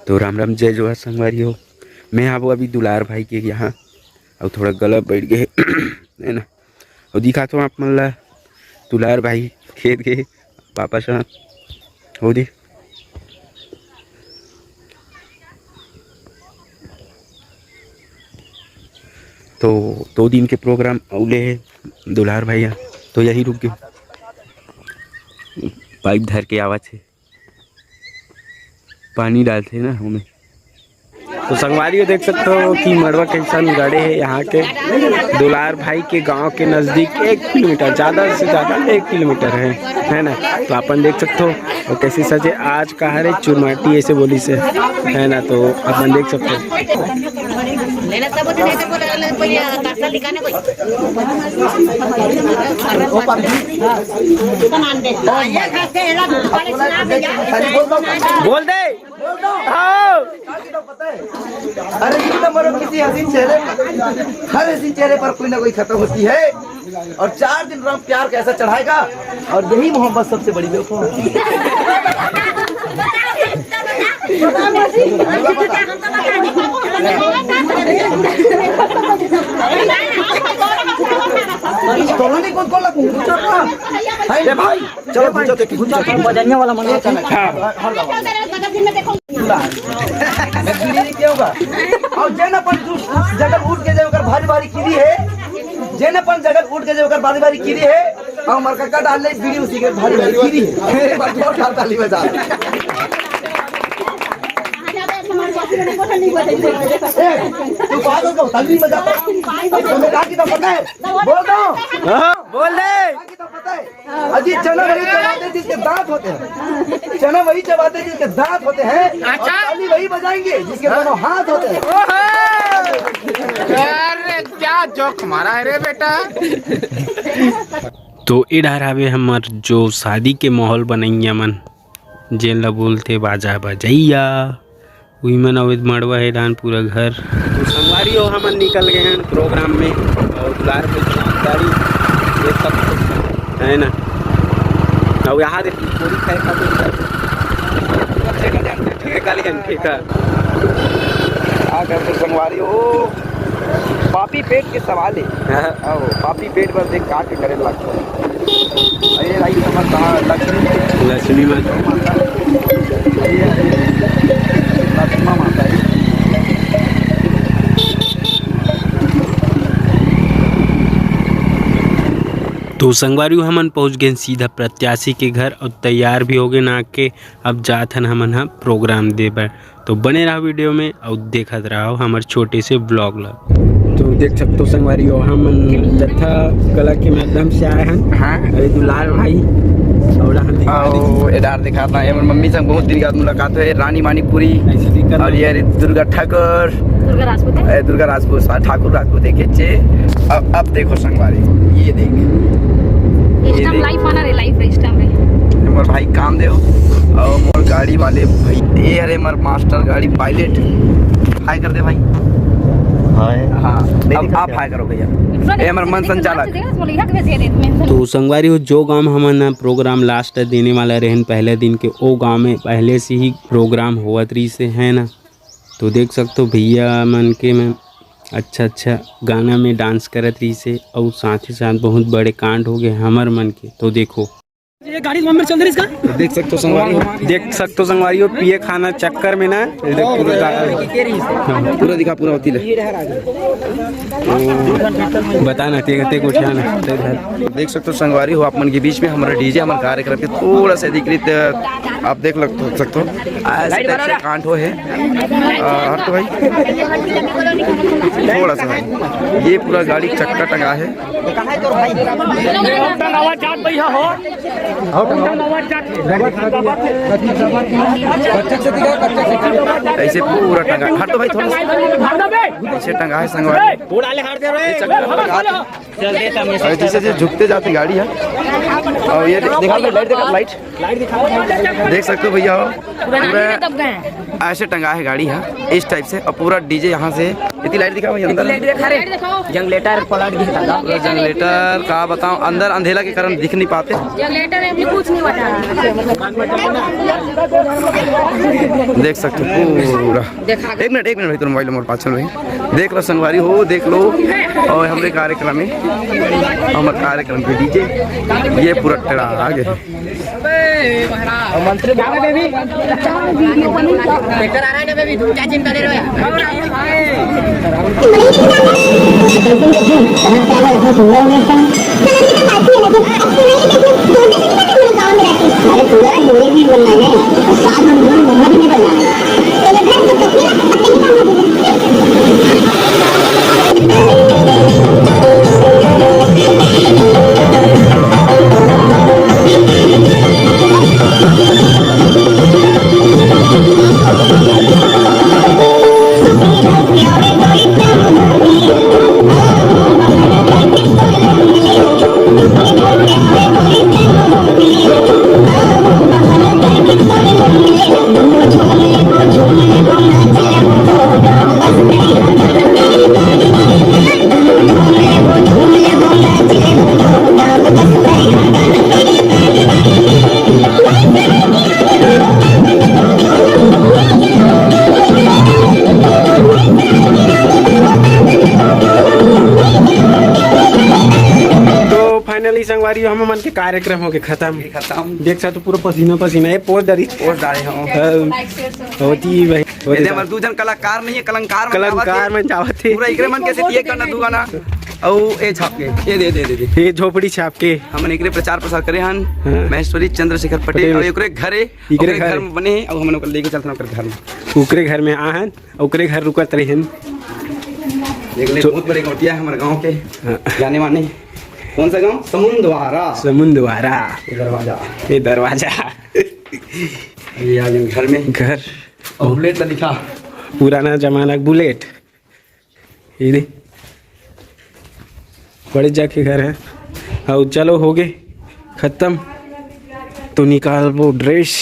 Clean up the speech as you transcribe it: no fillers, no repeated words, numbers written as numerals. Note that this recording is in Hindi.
तो राम राम जय जोहार संगवारी हो। मैं आबो अभी दुलार भाई के यहाँ और थोड़ा गलत बैठ गए है ना। और दिखा तो आप मन ला दुलार भाई खेत के वापस हो दे। तो 2 दिन के प्रोग्राम अवले है दुलार भाई यहाँ, तो यही रुक गए। पाइप धर के आवाज है, पानी डालते हैं ना हमें। तो संगवारी देख सकते हो कि मड़वा कैसा गड़े है यहाँ के दुलार भाई के गांव के नज़दीक 1 किलोमीटर, ज़्यादा से ज़्यादा 1 किलोमीटर है ना। तो अपन देख सकते हो और कैसे सजे आज का हर एक चुनमाटी ऐसे बोली से है ना। तो अपन देख सकते हो बोल दे। अरे किसी हसीन चेहरे पर कोई ना कोई खत्म होती है, और 4 दिन रब प्यार कैसा चढ़ाएगा, और यही मोहब्बत सबसे बड़ी बेवकूफ भाई। चलो बजाने वाला मन और जेनपन जगह उठ के जाकर भारी भारी कीरी है, जेनपन जगह उठ के जाकर भारी भारी कीरी है, और मरकक्का डाल ले बीड़ी उसी के भारी भारी कीरी है। मेरे बात बहुत ठाल ताली बजा। तू बात हो ताली बजा। तुम्हें कहा कि तो पता है, बोल दो। बोल दे। अजी चना वही चबाते जिसके दांत होते हैं, चना वही चबाते जिसके दांत होते हैं, और ताली वही बजाएंगे जिसके दोनों हाथ होते हैं। अरे क्या जोक मारा है रे बेटा। तो इधर आवे हमार जो शादी के माहौल बनैया मन जेन ला बोलते बाजा बजैया, वही मन अवैध मड़वा है डान पूरा घर। तो संगवारी हो हम निकल गए हैं प्रोग्राम में, और दुलार पे गाड़ी ये सब है ना। और यहाँ देख पूरी खाए का तो संगवारी हो पापी पेट के सवाल है, पापी पेट पर देख काट के करे लगता है। अरे भाई लक्ष्मी माता लक्ष्मा माता है। तो संगवारी हमन पहुँच गए सीधा प्रत्याशी के घर और तैयार भी हो गए ना के अब जात हन हमन हाँ प्रोग्राम देबर। तो बने रहो वीडियो में और देखत रहो हमारे छोटे से ब्लॉग ला। तो देख सकते हो संगवारी हो हमन जत्था कला के माध्यम से आए हैं। हाँ दुलार भाई और इधर दिखाता है मम्मी से बहुत दिन बाद मुलाकात है। रानी मानीपुरी और ये दुर्गा ठाकुर, दुर्गा राजपूत ठाकुर राजपूत देखे। अब देखो संगवारी ये देख मोर भाई काम दे और मोर गाड़ी वाले भाई ये अरे मोर मास्टर गाड़ी पायलट हाय कर दे भाई। हाँ अब आप हाय करो भैया, ये हमारा मन संचालक। तो संगवारी हो जो गांव में हमन प्रोग्राम लास्ट देने वाला रहन पहले दिन के, वो गांव में पहले से ही प्रोग्राम होवत रही से है ना। तो देख सकते हो भैया मन के में अच्छा गाना में डांस करत रही से, और साथ ही साथ बहुत बड़े कांड हो गए हमर मन के। तो देखो ये गाड़ी नंबर चल रही इसका, तो देख सकते हो संगवारी हो पिए खाना चक्कर में ना पूरा दिखा पूरा होती है। बता ना ते कुछ ना देख सकते हो संगवारी हो आप मन के बीच में हमारा डीजे हमारे कार्यक्रम के थोड़ा सा अधिकृत आप देख सकते हो ऐसे कांड हो है। तो भाई थोड़ा सा भाई ये पूरा गाड़ी चक्का टंगा है। ऐसे पूरा टंगा हट तो भाई थोड़ा ऐसे टंगा है संगवारी। जैसे झुकते जाती गाड़ी है और ये दिखा लाइट देख सकते हो भैया, पूरा ऐसे टंगा है गाड़ी है इस टाइप से, और पूरा डीजे यहाँ से इतनी लाइट दिखा भैया अंदर। जनरेटर पलट गया था। पूरा जनरेटर का बताऊं, अंदर अंधेरा के कारण दिख नहीं पाते। जनरेटर में भी कुछ नहीं बता। देख सकते हो पूरा। एक मिनट भाई, तुम मोबाइल नंबर 5 भाई देख लो संगवारी हो, देख लो। और हमारे कार्यक्रम में हमारे कार्यक्रम पे डीजे ये पूरा टेढ़ा आगे मंत्री बेबी ट्रैक्टर आ रहा है ना बेबी, तुम क्या चिंता ले रहे संगवारी हम मन के कार्यक्रम हो के खत्म देख सकते पूरा पसीना पसीना है, पोस्ट डाले होती भाई ये हमर दू जन कलाकार नहीं है, कलाकार में चावत थे पूरा एकरे मन कैसे दिए करना दू गाना औ ए छाप के ये दे ये झोपड़ी छाप के हमन एकरे प्रचार प्रसार करे हन। महेश्वरी चंद्रशेखर पटेल और एकरे घर में बने और हमन ओकर लेके चलथन ओकर घर में, ओकरे घर में आहन, ओकरे घर रुकत रहन। देखले बहुत बड़े गोटिया हमारे गांव के जाने माने। कौन सा गांव? समुंदवारा ये दरवाजा ये आज घर में घर और बुलेट लिखा, पुराना जमाना बुलेट। ये दे बड़े जाके घर है। और चलो हो गए खत्म, तो निकाल वो ड्रेस।